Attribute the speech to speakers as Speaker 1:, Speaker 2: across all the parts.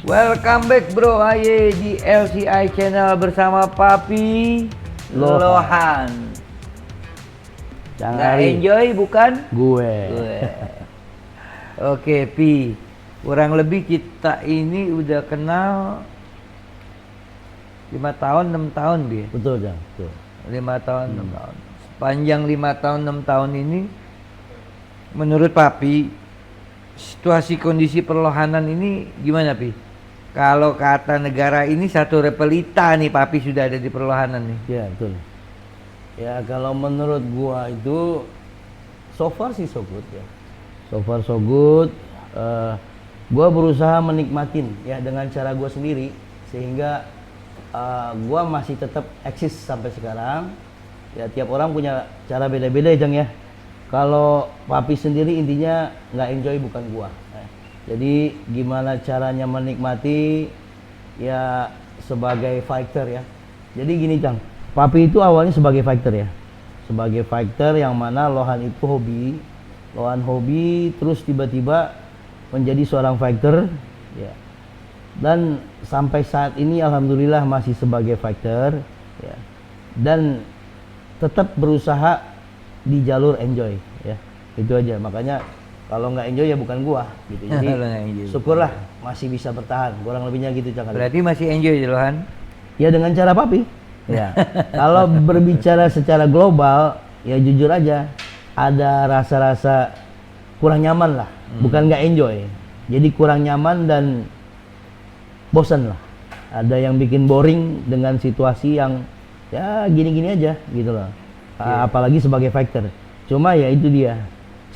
Speaker 1: Welcome back bro Aye di LCI channel bersama Papi Lohan. Nggak enjoy bukan?
Speaker 2: Gue.
Speaker 1: Oke Pi, kurang lebih kita ini udah kenal 5 tahun 6 tahun Pi.
Speaker 2: Betul Jang, betul.
Speaker 1: 5 tahun 6 tahun. Sepanjang 5 tahun 6 tahun ini, menurut Papi, situasi kondisi perlohanan ini gimana Pi? Kalau kata negara ini satu repelita nih Papi sudah ada di perlohanan nih.
Speaker 2: Ya betul. Ya kalau menurut gua itu so far sih so good ya. So far so good. Gua berusaha menikmatin ya dengan cara gua sendiri sehingga gua masih tetap eksis sampai sekarang. Ya tiap orang punya cara beda-beda ya Jang ya. Kalau Papi sendiri intinya nggak enjoy bukan gua. Jadi gimana caranya menikmati ya sebagai fighter ya. Jadi gini Jang, Papi itu awalnya sebagai fighter ya. Sebagai fighter yang mana Lohan itu hobi. Lohan hobi terus tiba-tiba menjadi seorang fighter ya. Dan sampai saat ini alhamdulillah masih sebagai fighter ya. Dan tetap berusaha di jalur enjoy ya. Itu aja, makanya kalau nggak enjoy ya bukan gua gitu. Jadi syukurlah masih bisa bertahan, kurang lebihnya gitu Cang.
Speaker 1: Berarti masih enjoy di Lohan?
Speaker 2: Ya dengan cara Papi ya. Kalau berbicara secara global ya jujur aja ada rasa-rasa kurang nyaman lah, bukan nggak enjoy. Jadi kurang nyaman dan bosan lah. Ada yang bikin boring dengan situasi yang ya gini-gini aja gitu loh. Apalagi sebagai fighter. Cuma ya itu dia,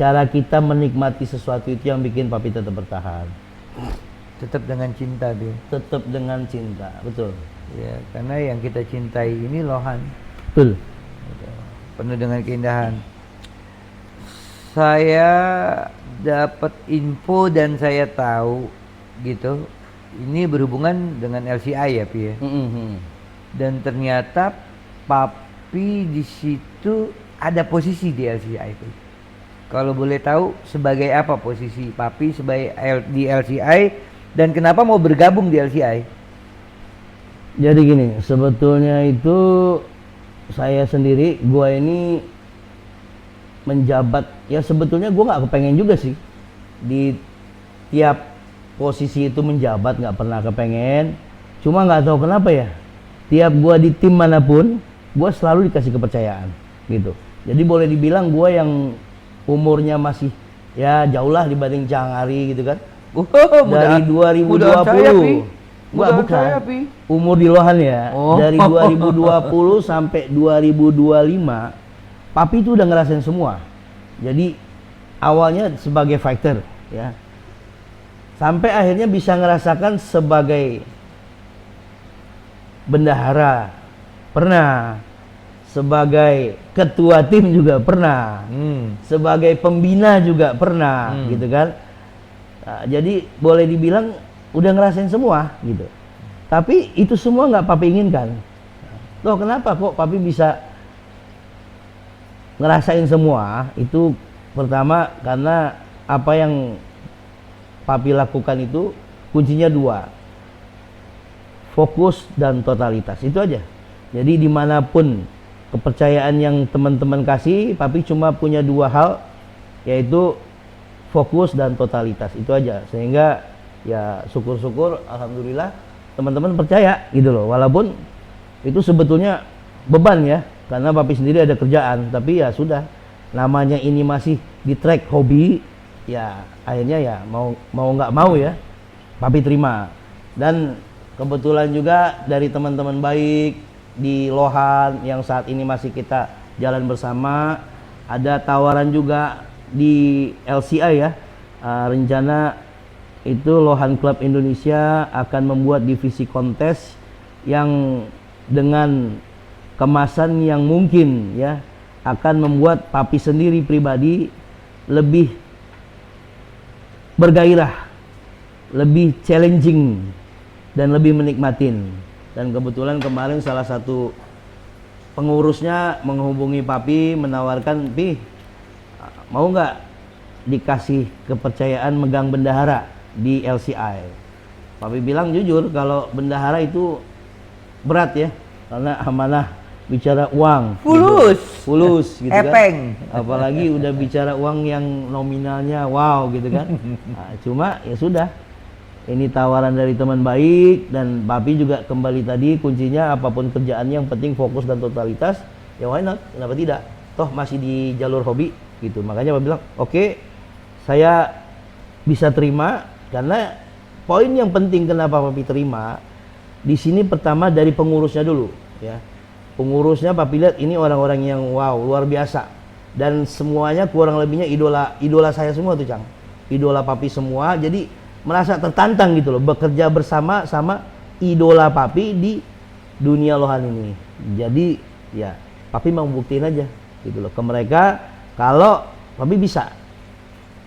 Speaker 2: cara kita menikmati sesuatu itu yang bikin Papi tetap bertahan.
Speaker 1: Tetap dengan cinta dia.
Speaker 2: Tetap dengan cinta, betul.
Speaker 1: Ya, karena yang kita cintai ini Lohan.
Speaker 2: Betul.
Speaker 1: Penuh dengan keindahan. Saya dapat info dan saya tahu gitu. Ini berhubungan dengan LCI ya Pi ya. Dan ternyata Papi di situ ada posisi di LCI Pi. Kalau boleh tahu sebagai apa posisi Papi di LCI dan kenapa mau bergabung di LCI?
Speaker 2: Jadi gini, sebetulnya itu saya sendiri, gua ini menjabat, ya sebetulnya gua nggak kepengen juga sih di tiap posisi itu menjabat, nggak pernah kepengen. Cuma nggak tahu kenapa ya, tiap gua di tim manapun, gua selalu dikasih kepercayaan gitu. Jadi boleh dibilang gua yang umurnya masih ya jauh lah dibanding Cang Ari gitu kan. Dari 2020 bukan umur di Lohan ya. Dari 2020 sampai 2025 Papi itu udah ngerasain semua. Jadi awalnya sebagai fighter ya, sampai akhirnya bisa ngerasakan sebagai bendahara pernah, sebagai ketua tim juga pernah, sebagai pembina juga pernah, gitu kan. Nah, jadi boleh dibilang udah ngerasain semua gitu. Tapi itu semua nggak Papi inginkan. Loh kenapa kok Papi bisa ngerasain semua? Itu pertama karena apa yang Papi lakukan itu kuncinya dua, fokus dan totalitas. Itu aja. Jadi dimanapun kepercayaan yang teman-teman kasih, Papi cuma punya dua hal, yaitu fokus dan totalitas. Itu aja. Sehingga ya syukur-syukur alhamdulillah teman-teman percaya gitu loh. Walaupun itu sebetulnya beban ya, karena Papi sendiri ada kerjaan. Tapi ya sudah, namanya ini masih di track hobi, ya akhirnya ya mau nggak mau ya Papi terima. Dan kebetulan juga dari teman-teman baik di Lohan yang saat ini masih kita jalan bersama, ada tawaran juga di LCI ya. Rencana itu Lohan Club Indonesia akan membuat divisi kontes yang dengan kemasan yang mungkin ya akan membuat Papi sendiri pribadi lebih bergairah, lebih challenging dan lebih menikmatin. Dan kebetulan kemarin salah satu pengurusnya menghubungi Papi menawarkan, Pi mau nggak dikasih kepercayaan megang bendahara di LCI. Papi bilang jujur kalau bendahara itu berat ya, karena amanah bicara uang.
Speaker 1: Fulus.
Speaker 2: Gitu. Fulus gitu
Speaker 1: Epeng.
Speaker 2: kan. Apalagi udah bicara uang yang nominalnya wow gitu kan. Nah, cuma ya sudah. Ini tawaran dari teman baik, dan papi juga kembali tadi kuncinya apapun kerjaannya yang penting fokus dan totalitas. Ya why not? Kenapa tidak? Toh masih di jalur hobi gitu. Makanya papi bilang, "Oke, saya bisa terima." Karena poin yang penting kenapa papi terima di sini pertama dari pengurusnya dulu ya. Pengurusnya papi lihat ini orang-orang yang wow, luar biasa. Dan semuanya kurang lebihnya idola saya semua tuh, Cang. Idola papi semua. Jadi merasa tertantang gitu loh, bekerja bersama sama idola papi di dunia lohan ini. Jadi ya papi mau buktiin aja gitu loh ke mereka kalau papi bisa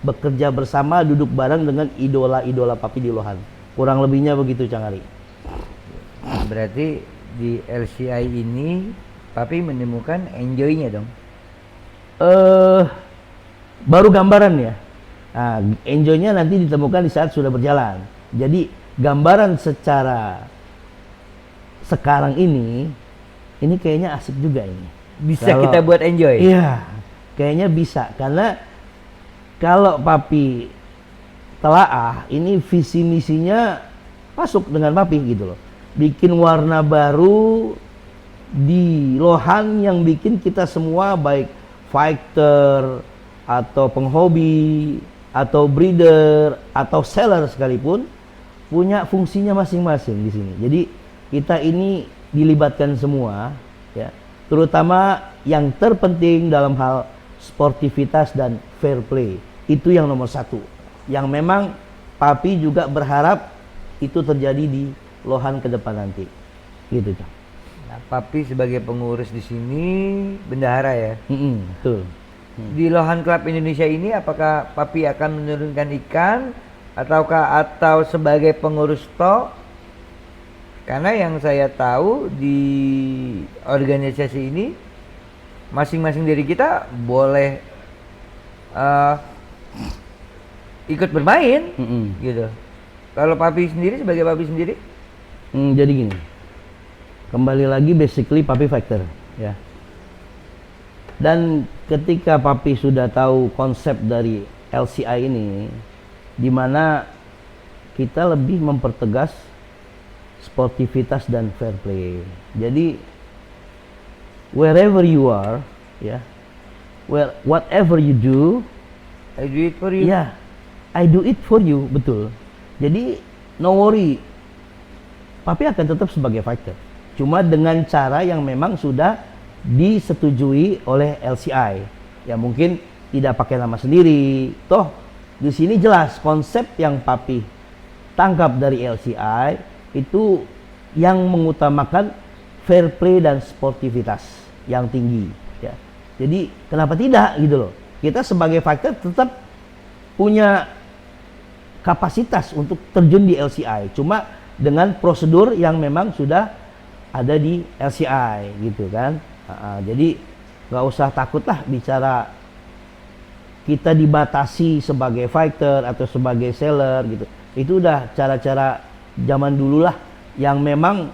Speaker 2: bekerja bersama, duduk bareng dengan idola-idola papi di lohan. Kurang lebihnya begitu, Cang Ari.
Speaker 1: Berarti di LCI ini papi menemukan enjoy-nya dong.
Speaker 2: Baru gambaran ya. Nah, enjoy-nya nanti ditemukan di saat sudah berjalan. Jadi gambaran secara sekarang ini kayaknya asik juga ini.
Speaker 1: Bisa kita buat enjoy?
Speaker 2: Iya, kayaknya bisa. Karena kalau papi telaah, ini visi misinya masuk dengan papi gitu loh. Bikin warna baru di lohan yang bikin kita semua baik fighter atau penghobi atau breeder atau seller sekalipun punya fungsinya masing-masing di sini. Jadi kita ini dilibatkan semua ya, terutama yang terpenting dalam hal sportivitas dan fair play. Itu yang nomor satu. Yang memang papi juga berharap itu terjadi di lohan ke depan nanti. Gitu, Cang.
Speaker 1: Nah, papi sebagai pengurus di sini bendahara ya.
Speaker 2: Betul.
Speaker 1: Di Lohan Club Indonesia ini apakah papi akan menurunkan ikan atau sebagai pengurus to? Karena yang saya tahu di organisasi ini masing-masing dari kita boleh ikut bermain gitu. Kalau papi sendiri sebagai papi sendiri?
Speaker 2: Jadi gini, kembali lagi basically papi fighter ya. Dan ketika papi sudah tahu konsep dari LCI ini, di mana kita lebih mempertegas sportivitas dan fair play. Jadi wherever you are, ya, whatever you do,
Speaker 1: I do it for you.
Speaker 2: Ya, I do it for you, betul. Jadi no worry, papi akan tetap sebagai fighter. Cuma dengan cara yang memang sudah disetujui oleh LCI. Ya mungkin tidak pakai nama sendiri. Toh di sini jelas konsep yang papi tangkap dari LCI itu yang mengutamakan fair play dan sportivitas yang tinggi ya. Jadi kenapa tidak gitu loh. Kita sebagai fighter tetap punya kapasitas untuk terjun di LCI. Cuma dengan prosedur yang memang sudah ada di LCI gitu kan. Jadi nggak usah takut lah bicara kita dibatasi sebagai fighter atau sebagai seller gitu. Itu udah cara-cara zaman dulu lah yang memang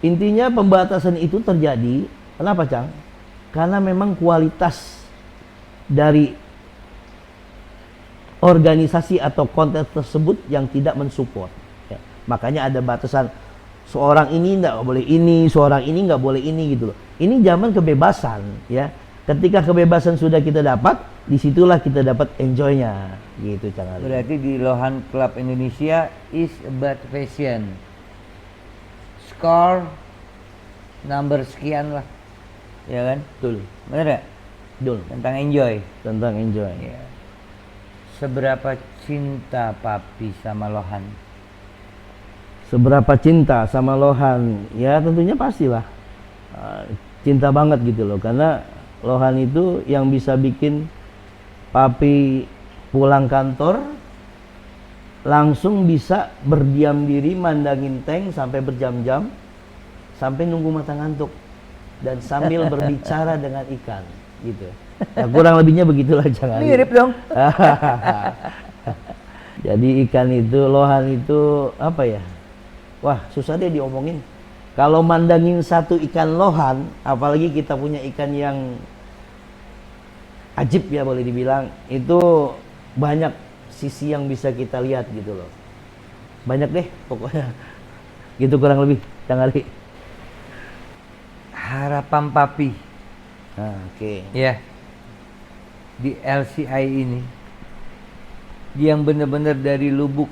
Speaker 2: intinya pembatasan itu terjadi. Kenapa, Cang? Karena memang kualitas dari organisasi atau konten tersebut yang tidak mensupport ya. Makanya ada batasan, seorang ini nggak boleh ini, seorang ini nggak boleh ini gitu loh. Ini zaman kebebasan ya. Ketika kebebasan sudah kita dapat, disitulah kita dapat enjoy-nya gitu, Cang Ali.
Speaker 1: Berarti di Lohan Club Indonesia is about fashion. Score number sekian lah. Ya kan?
Speaker 2: Betul.
Speaker 1: Bener ya?
Speaker 2: Betul.
Speaker 1: Tentang enjoy.
Speaker 2: Tentang enjoy.
Speaker 1: Ya. Seberapa cinta papi sama Lohan?
Speaker 2: Seberapa cinta sama Lohan? Ya tentunya pastilah cinta banget gitu loh. Karena Lohan itu yang bisa bikin papi pulang kantor langsung bisa berdiam diri mandangin tank sampai berjam-jam, sampai nunggu mata ngantuk dan sambil berbicara dengan ikan gitu. Ya, kurang lebihnya begitulah, jangan
Speaker 1: mirip dong.
Speaker 2: Jadi ikan itu, Lohan itu apa ya, Wah, susah deh diomongin. Kalau mandangin satu ikan lohan, apalagi kita punya ikan yang ajib ya boleh dibilang, itu banyak sisi yang bisa kita lihat gitu loh. Banyak deh pokoknya. Gitu kurang lebih, Kang Ari.
Speaker 1: Harapan papi.
Speaker 2: Nah, oke.
Speaker 1: Ya. Di LCI ini yang bener-bener dari lubuk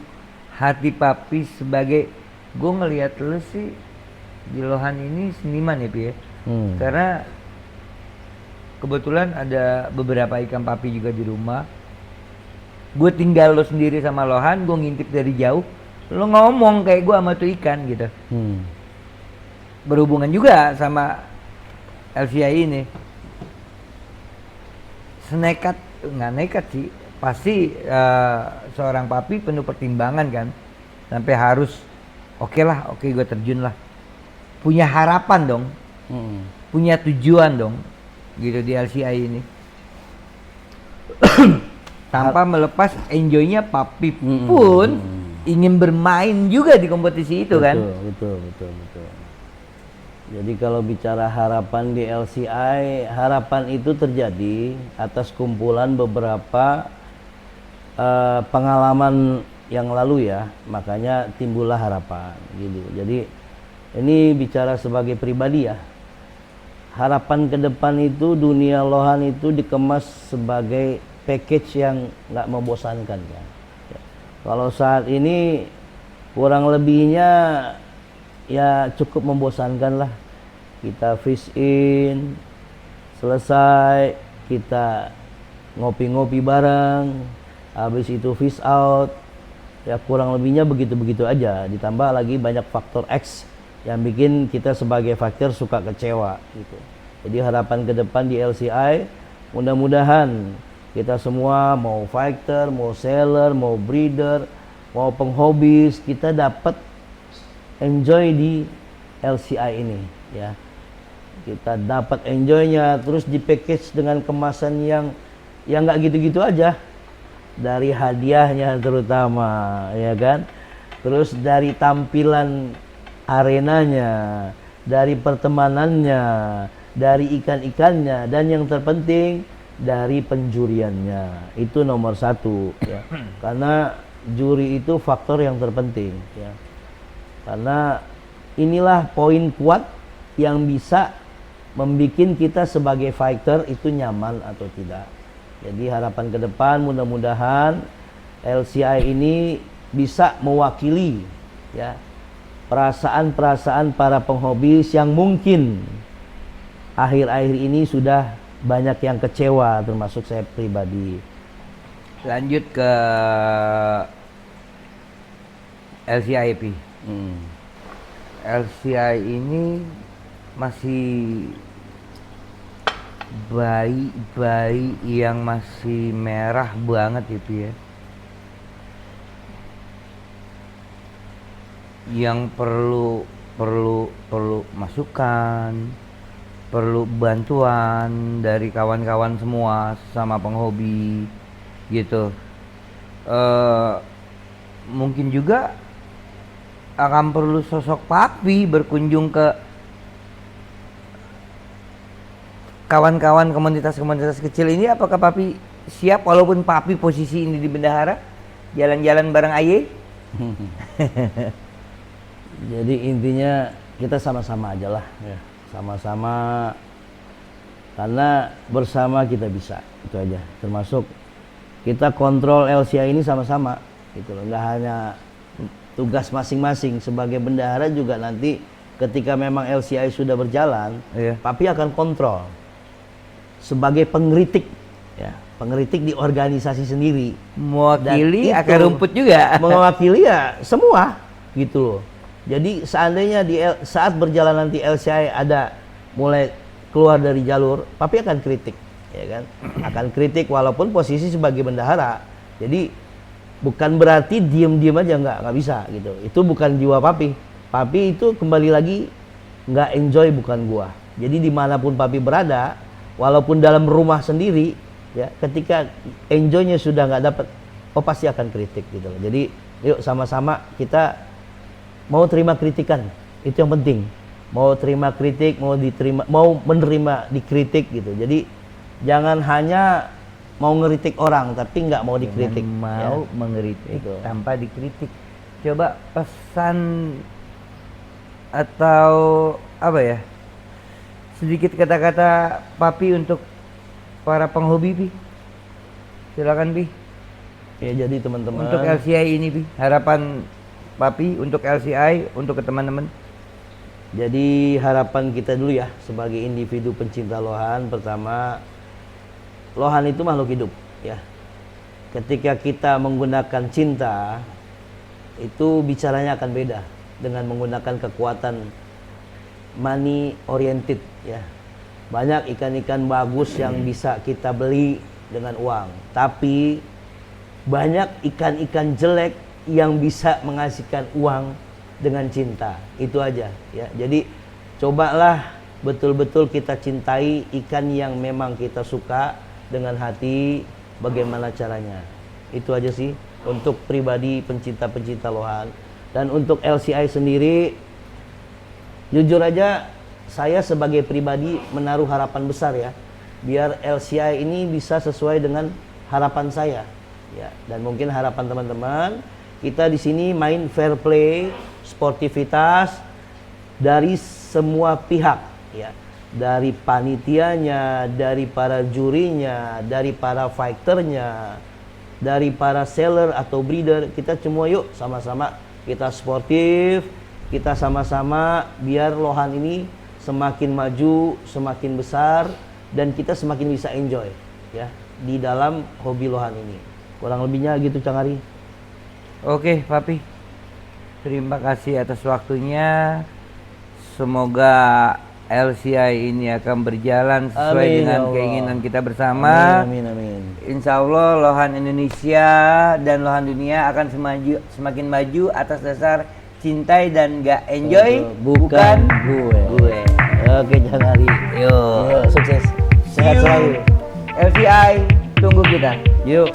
Speaker 1: hati papi sebagai gue ngelihat lu sih di Lohan ini seniman ya Pi ya. Karena kebetulan ada beberapa ikan papi juga di rumah. Gue tinggal lo sendiri sama Lohan, gue ngintip dari jauh, lo ngomong kayak gue sama tuh ikan gitu. Berhubungan juga sama LCI ini. Senekat, nggak nekat sih, pasti seorang papi penuh pertimbangan kan, sampai harus oke gue terjun lah, punya harapan dong, punya tujuan dong, gitu di LCI ini, tanpa melepas enjoynya papi pun ingin bermain juga di kompetisi itu kan.
Speaker 2: Betul. Jadi kalau bicara harapan di LCI, harapan itu terjadi atas kumpulan beberapa pengalaman yang lalu ya, makanya timbullah harapan gitu. Jadi ini bicara sebagai pribadi ya. Harapan ke depan itu dunia lohan itu dikemas sebagai package yang nggak membosankan ya. Kalau saat ini kurang lebihnya ya cukup membosankan lah. Kita fish in, selesai, kita ngopi-ngopi bareng, habis itu fish out, ya kurang lebihnya begitu-begitu aja. Ditambah lagi banyak faktor X yang bikin kita sebagai faktor suka kecewa gitu. Jadi harapan ke depan di LCI, mudah-mudahan kita semua mau fighter, mau seller, mau breeder, mau penghobis, kita dapat enjoy di LCI ini ya. Kita dapat enjoynya, terus di package dengan kemasan yang nggak gitu-gitu aja, dari hadiahnya terutama ya kan, terus dari tampilan arenanya, dari pertemanannya, dari ikan-ikannya, dan yang terpenting dari penjuriannya. Itu nomor satu ya. Karena juri itu faktor yang terpenting ya. Karena inilah poin kuat yang bisa membuat kita sebagai fighter itu nyaman atau tidak. Jadi harapan ke depan mudah-mudahan LCI ini bisa mewakili ya perasaan-perasaan para penghobis yang mungkin akhir-akhir ini sudah banyak yang kecewa, termasuk saya pribadi.
Speaker 1: Lanjut ke LCI Pi. LCI ini masih bayi yang masih merah banget itu ya, yang perlu masukan, perlu bantuan dari kawan-kawan semua sama penghobi gitu. Mungkin juga akan perlu sosok papi berkunjung ke kawan-kawan komunitas-komunitas kecil ini. Apakah papi siap walaupun papi posisi ini di bendahara, jalan-jalan bareng Aye?
Speaker 2: Jadi intinya kita sama-sama aja lah ya. Sama-sama, karena bersama kita bisa, itu aja. Termasuk kita kontrol LCI ini sama-sama gitu loh, nggak hanya tugas masing-masing. Sebagai bendahara juga nanti ketika memang LCI sudah berjalan, papi akan kontrol sebagai pengkritik ya, pengkritik di organisasi sendiri,
Speaker 1: mewakili akar rumput juga,
Speaker 2: mewakili ya semua gitu loh. Jadi seandainya saat berjalan nanti LCI ada mulai keluar dari jalur, papi akan kritik ya kan, akan kritik walaupun posisi sebagai bendahara. Jadi bukan berarti diem-diem aja, nggak bisa gitu. Itu bukan jiwa papi. Papi itu kembali lagi nggak enjoy, bukan gua. Jadi dimanapun papi berada, walaupun dalam rumah sendiri, ya ketika enjoynya sudah nggak dapat, pasti akan kritik gitu loh. Jadi yuk sama-sama kita mau terima kritikan, itu yang penting. Mau terima kritik, mau menerima dikritik gitu. Jadi jangan hanya mau ngeritik orang tapi nggak mau dikritik.
Speaker 1: Mau mengeritik gitu, tanpa dikritik. Coba pesan atau apa ya? Sedikit kata-kata Papi untuk para penghobi, Pi. Silakan, Pi.
Speaker 2: Ya, jadi teman-teman.
Speaker 1: Untuk LCI ini, Pi. Harapan Papi untuk LCI, untuk ke teman-teman.
Speaker 2: Jadi harapan kita dulu ya sebagai individu pencinta lohan, pertama, lohan itu makhluk hidup ya. Ketika kita menggunakan cinta, itu bicaranya akan beda dengan menggunakan kekuatan money oriented ya. Banyak ikan-ikan bagus yang bisa kita beli dengan uang, tapi banyak ikan-ikan jelek yang bisa menghasilkan uang dengan cinta. Itu aja ya. Jadi cobalah betul-betul kita cintai ikan yang memang kita suka dengan hati. Bagaimana caranya? Itu aja sih untuk pribadi pencinta-pencinta lohan. Dan untuk LCI sendiri, jujur aja saya sebagai pribadi menaruh harapan besar ya, biar LCI ini bisa sesuai dengan harapan saya ya. Dan mungkin harapan teman-teman, kita di sini main fair play, sportivitas dari semua pihak ya, dari panitianya, dari para jurinya, dari para fighternya, dari para seller atau breeder. Kita semua yuk sama-sama kita sportif, kita sama-sama biar lohan ini semakin maju, semakin besar, dan kita semakin bisa enjoy ya di dalam hobi lohan ini. Kurang lebihnya gitu, Cang Ari.
Speaker 1: Oke, Papi. Terima kasih atas waktunya. Semoga LCI ini akan berjalan sesuai dengan keinginan kita bersama.
Speaker 2: Amin, amin, amin.
Speaker 1: Insya Allah lohan Indonesia dan lohan dunia akan semakin maju atas dasar cintai dan gak enjoy,
Speaker 2: bukan gue. Oke, Cang Ari.
Speaker 1: Yuk,
Speaker 2: Sukses. Sehat selalu.
Speaker 1: LCI, tunggu kita.
Speaker 2: Yuk.